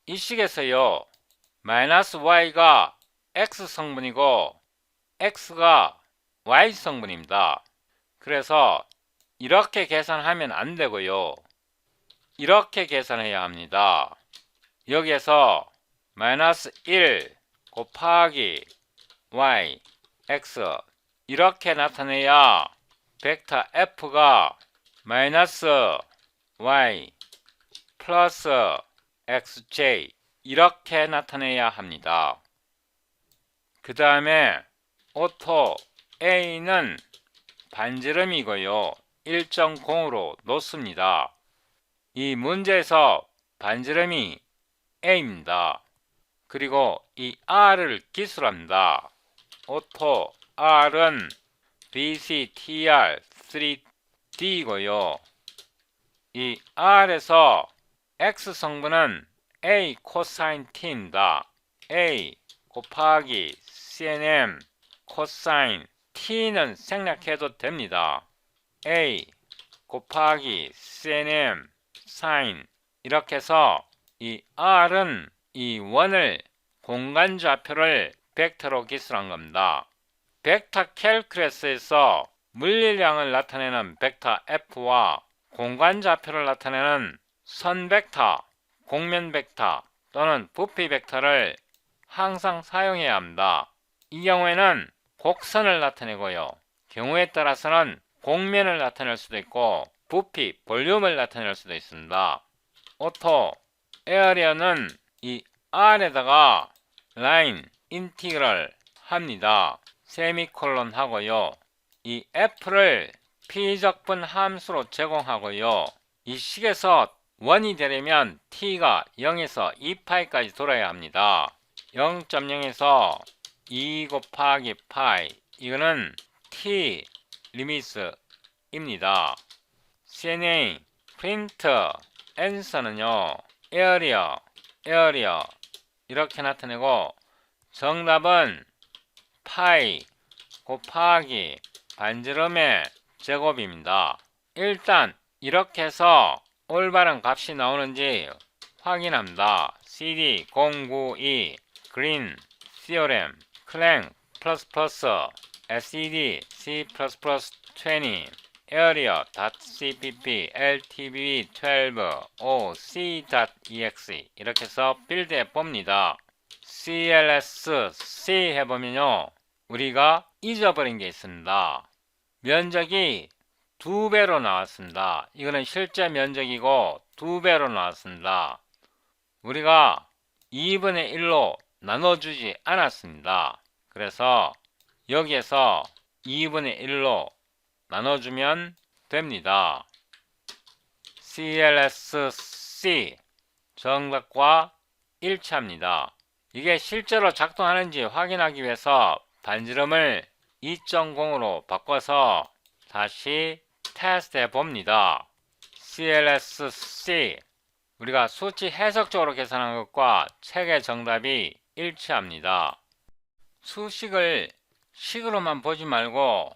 이 식에서요. 마이너스 Y가 X 성분이고 X가 Y 성분입니다. 그래서 이렇게 계산하면 안 되고요. 이렇게 계산해야 합니다. 여기에서 마이너스 1 곱하기 Y, X 이렇게 나타내야 벡터 F가 마이너스 Y 플러스 XJ 이렇게 나타내야 합니다. 그 다음에 오토 A는 반지름이고요. 일정 공으로 놓습니다. 이 문제에서 반지름이 A입니다. 그리고 이 R을 기술합니다. 오토 R은 BCTR 3D이고요. 이 R에서 X 성분은 A 코사인 T입니다. A 곱하기 CNM 코사인 T는 생략해도 됩니다. A 곱하기 CNM 사인 이렇게 해서 이 R은 이 원을 공간 좌표를 벡터로 기술한 겁니다. 벡터 캘큘러스에서 물리량을 나타내는 벡터 F와 공간 좌표를 나타내는 선 벡터, 곡면 벡터 또는 부피 벡터를 항상 사용해야 합니다. 이 경우에는 곡선을 나타내고요. 경우에 따라서는 곡면을 나타낼 수도 있고 부피, 볼륨을 나타낼 수도 있습니다. 오토, 에어리어는 이 R에다가 라인, 인티그럴 합니다. 세미콜론 하고요. 이 F를 피적분 함수로 제공하고요. 이 식에서 1이 되려면 t가 0에서 2파이까지 돌아야 합니다. 0.0에서 2 곱하기 파이, 이거는 t 리미스입니다. CNA, 프린트, 앤서는요 에어리어 이렇게 나타내고, 정답은 파이 곱하기 반지름의 제곱입니다. 일단 이렇게 해서 올바른 값이 나오는지 확인합니다. CD 092 그린 시오렘 클랭 플러스 SED C++ 20 area.cpp ltb12 o c.exe 이렇게 해서 빌드해 봅니다. cls 해보면요 우리가 잊어버린 게 있습니다. 면적이 2배로 나왔습니다. 이거는 실제 면적이고 2배로 나왔습니다. 우리가 2분의 1로 나눠주지 않았습니다. 그래서 여기에서 2분의 1로 나눠주면 됩니다. CLSC 정답과 일치합니다. 이게 실제로 작동하는지 확인하기 위해서 반지름을 2.0으로 바꿔서 다시 테스트해 봅니다. CLSC 우리가 수치 해석적으로 계산한 것과 책의 정답이 일치합니다. 수식을 식으로만 보지 말고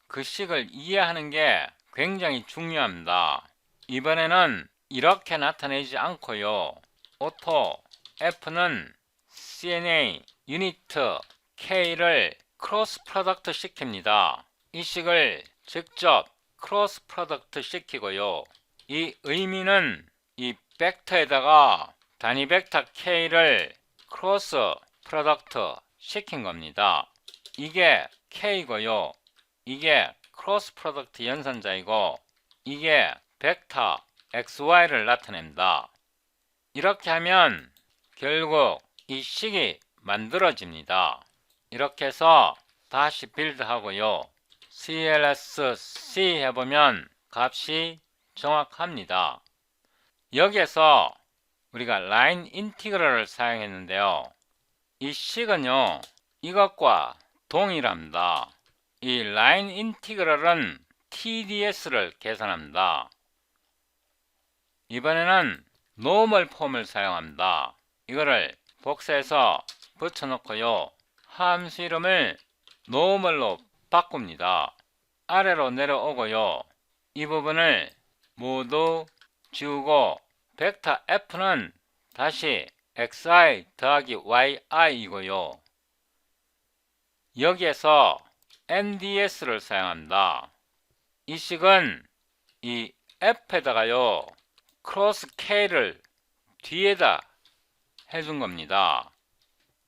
그 식을 이해하는 게 굉장히 중요합니다. 이번에는 이렇게 나타내지 않고요. 오토 F는 CNA 유니트 K를 크로스 프로덕트 시킵니다. 이 식을 직접 크로스 프로덕트 시키고요. 이 의미는 이 벡터에다가 단위 벡터 K를 크로스 프로덕트 시킨 겁니다. 이게 K고요. 이게 크로스 프로덕트 연산자이고 이게 벡터 XY를 나타냅니다. 이렇게 하면 결국 이 식이 만들어집니다. 이렇게 해서 다시 빌드하고요. CLSC 해보면 값이 정확합니다. 여기에서 우리가 라인 인티그럴을 사용했는데요. 이 식은요 이것과 동일합니다. 이 라인 인티그럴은 TDS를 계산합니다. 이번에는 노멀 폼을 사용합니다. 이거를 복사해서 붙여놓고요. 함수 이름을 노멀로 바꿉니다. 아래로 내려오고요. 이 부분을 모두 지우고 벡터 F는 다시 xi 더하기 yi이고요. 여기에서 NDS를 사용합니다. 이 식은 이 F에다가요 크로스 K를 뒤에다 해준 겁니다.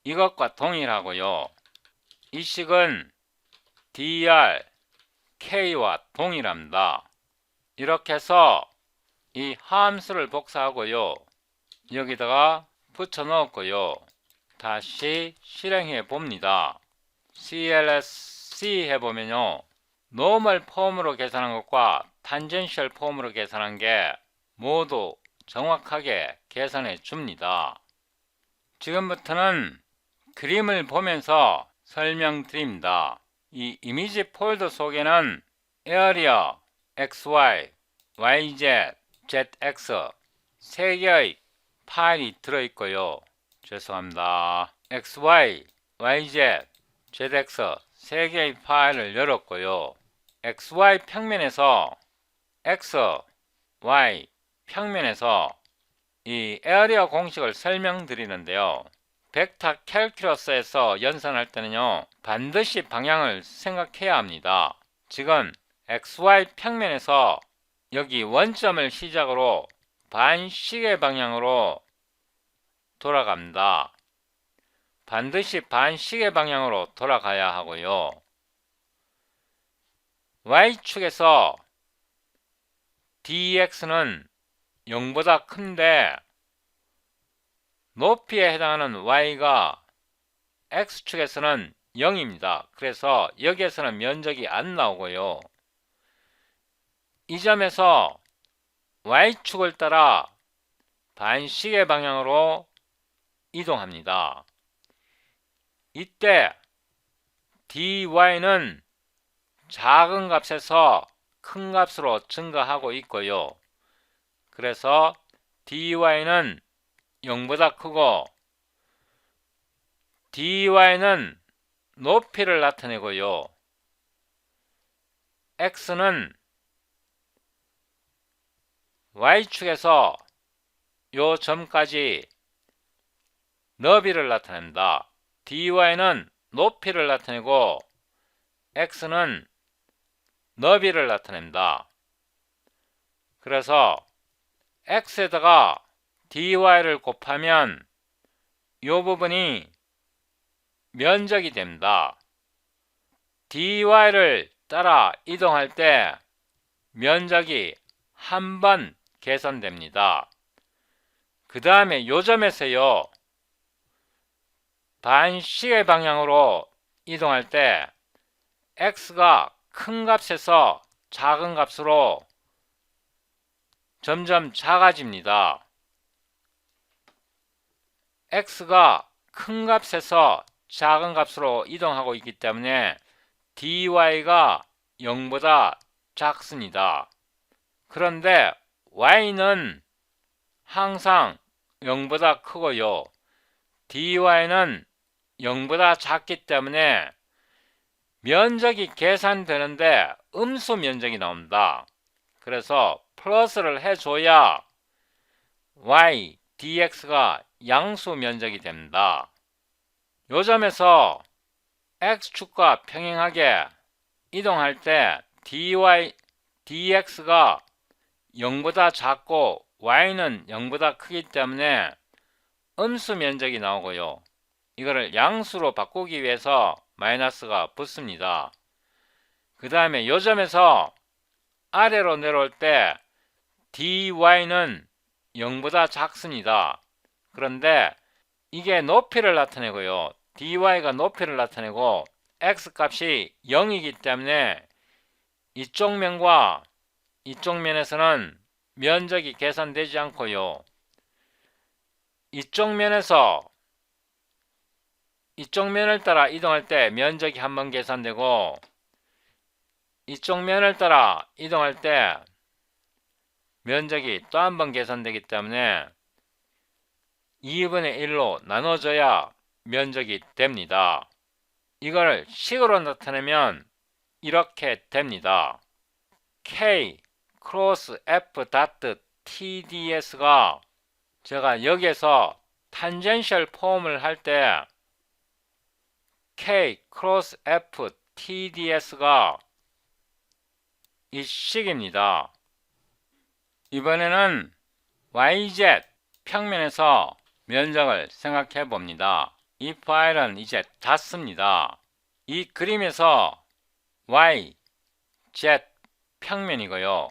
이것과 동일하고요. 이 식은 DR K와 동일합니다. 이렇게 해서 이 함수를 복사하고요. 여기다가 붙여 넣었고요. 다시 실행해 봅니다. CLSC 해보면요. 노멀 폼으로 계산한 것과 탄젠셜 폼으로 계산한 게 모두 정확하게 계산해 줍니다. 지금부터는 그림을 보면서 설명드립니다. 이 이미지 폴더 속에는 에어리어 XY, YZ, ZX 세 개의 파일이 들어있고요. 죄송합니다. XY, YZ, ZX 세 개의 파일을 열었고요. XY 평면에서 X, Y 평면에서 이 에어리어 공식을 설명드리는데요. 벡터 캘큘러스에서 연산할 때는요 반드시 방향을 생각해야 합니다. 지금 XY 평면에서 여기 원점을 시작으로 반시계 방향으로 돌아갑니다. 반드시 반시계 방향으로 돌아가야 하고요. Y축에서 dx는 0보다 큰데 높이에 해당하는 y가 x축에서는 0입니다. 그래서 여기에서는 면적이 안 나오고요. 이 점에서 y축을 따라 반시계 방향으로 이동합니다. 이때 dy는 작은 값에서 큰 값으로 증가하고 있고요. 그래서 dy는 0보다 크고 dy는 높이를 나타내고요. x는 y축에서 요 점까지 너비를 나타낸다. dy는 높이를 나타내고 x는 너비를 나타낸다. 그래서 x에다가 dy를 곱하면 이 부분이 면적이 됩니다. dy를 따라 이동할 때 면적이 한 번 계산됩니다. 그 다음에 요 점에서요, 반시계 방향으로 이동할 때 x가 큰 값에서 작은 값으로 점점 작아집니다. x가 큰 값에서 작은 값으로 이동하고 있기 때문에 dy가 0보다 작습니다. 그런데 y는 항상 0보다 크고요. dy는 0보다 작기 때문에 면적이 계산되는데 음수 면적이 나옵니다. 그래서 플러스를 해줘야 y, dx가 양수 면적이 됩니다. 요 점에서 x축과 평행하게 이동할 때 dx가 0보다 작고 y는 0보다 크기 때문에 음수 면적이 나오고요. 이거를 양수로 바꾸기 위해서 마이너스가 붙습니다. 그 다음에 요 점에서 아래로 내려올 때 dy는 0보다 작습니다. 그런데 이게 높이를 나타내고요. dy가 높이를 나타내고 x값이 0이기 때문에 이쪽 면과 이쪽 면에서는 면적이 계산되지 않고요. 이쪽 면에서 이쪽 면을 따라 이동할 때 면적이 한 번 계산되고 이쪽 면을 따라 이동할 때 면적이 또 한 번 계산되기 때문에 2분의 1로 나눠져야 면적이 됩니다. 이걸 식으로 나타내면 이렇게 됩니다. K 크로스 F 다트 TDS가 제가 여기에서 탄젠셜 폼을 할 때 K 크로스 F TDS가 이 식입니다. 이번에는 YZ 평면에서 면적을 생각해 봅니다. 이 파일은 이제 닫습니다. 이 그림에서 Y, Z 평면이고요.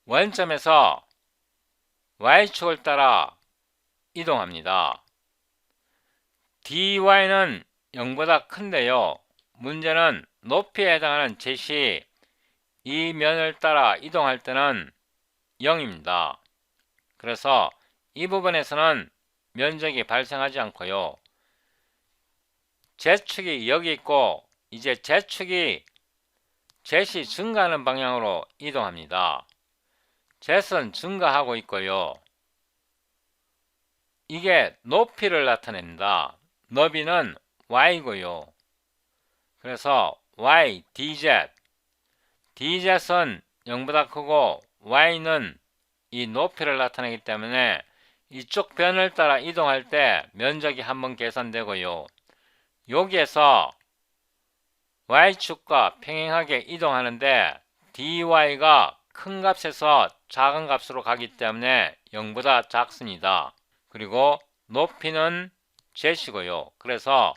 원점에서 Y축을 따라 이동합니다. dy는 0보다 큰데요. 문제는 높이에 해당하는 Z이 이 면을 따라 이동할 때는 0입니다. 그래서 이 부분에서는 면적이 발생하지 않고요. Z축이 여기 있고 이제 Z축이 Z이 증가하는 방향으로 이동합니다. Z는 증가하고 있고요. 이게 높이를 나타냅니다. 너비는 y고요. 그래서 y, dz, dz은 0보다 크고 y는 이 높이를 나타내기 때문에 이쪽 변을 따라 이동할 때 면적이 한번 계산되고요. 여기에서 y축과 평행하게 이동하는데 dy가 큰 값에서 작은 값으로 가기 때문에 0보다 작습니다. 그리고 높이는 z이고요. 그래서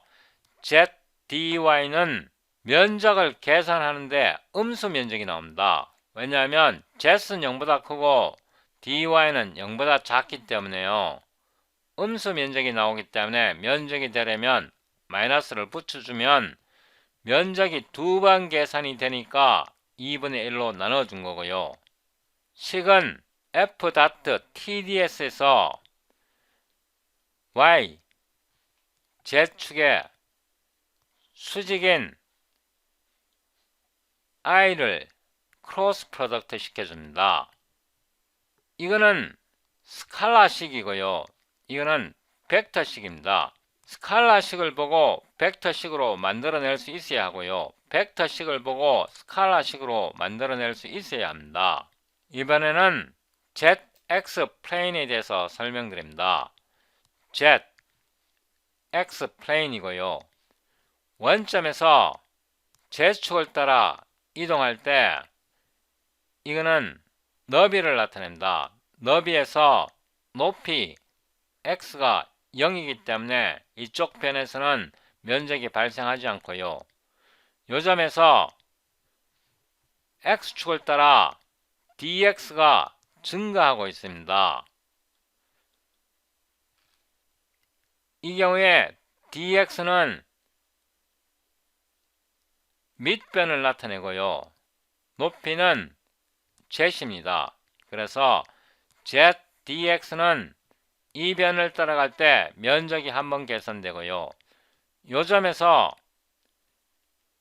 z dy는 면적을 계산하는데 음수 면적이 나옵니다. 왜냐하면 z는 0보다 크고 dy는 0보다 작기 때문에요. 음수 면적이 나오기 때문에 면적이 되려면 마이너스를 붙여주면 면적이 두 번 계산이 되니까 2분의 1로 나눠준 거고요. 식은 f.tds에서 y, z축의 수직인 i를 크로스 프로덕트 시켜줍니다. 이거는 스칼라식이고요. 이거는 벡터식입니다. 스칼라식을 보고 벡터식으로 만들어낼 수 있어야 하고요. 벡터식을 보고 스칼라식으로 만들어낼 수 있어야 합니다. 이번에는 ZX 플레인에 대해서 설명드립니다. Z, X 플레인이고요. 원점에서 Z축을 따라 이동할 때 이거는 너비를 나타냅니다. 너비에서 높이 X가 0이기 때문에 이쪽 편에서는 면적이 발생하지 않고요. 요 점에서 X축을 따라 dx가 증가하고 있습니다. 이 경우에 dx는 밑변을 나타내고요. 높이는 z입니다. 그래서 z dx는 이 변을 따라갈 때 면적이 한번 개선되고요. 요 점에서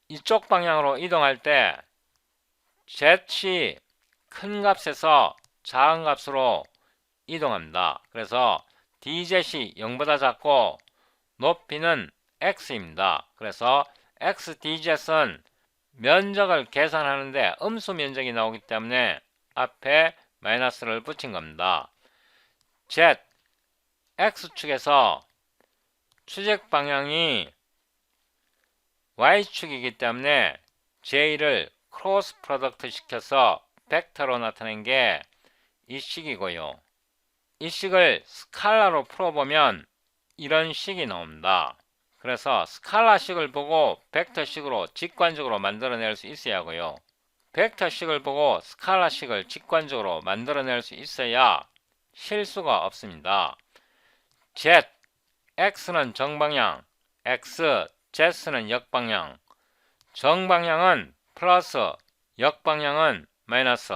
이쪽 방향으로 이동할 때 z이 큰 값에서 작은 값으로 이동합니다. 그래서 dz이 0보다 작고 높이는 x입니다. 그래서 xdz은 면적을 계산하는데 음수 면적이 나오기 때문에 앞에 마이너스를 붙인 겁니다. z, x축에서 추적 방향이 y축이기 때문에 j를 크로스 프로덕트 시켜서 벡터로 나타낸 게 이 식이고요. 이 식을 스칼라로 풀어보면 이런 식이 나옵니다. 그래서 스칼라식을 보고 벡터식으로 직관적으로 만들어낼 수 있어야 하고요. 벡터식을 보고 스칼라식을 직관적으로 만들어낼 수 있어야 실수가 없습니다. z, x는 정방향, x, z는 역방향. 정방향은 플러스, 역방향은 마이너스.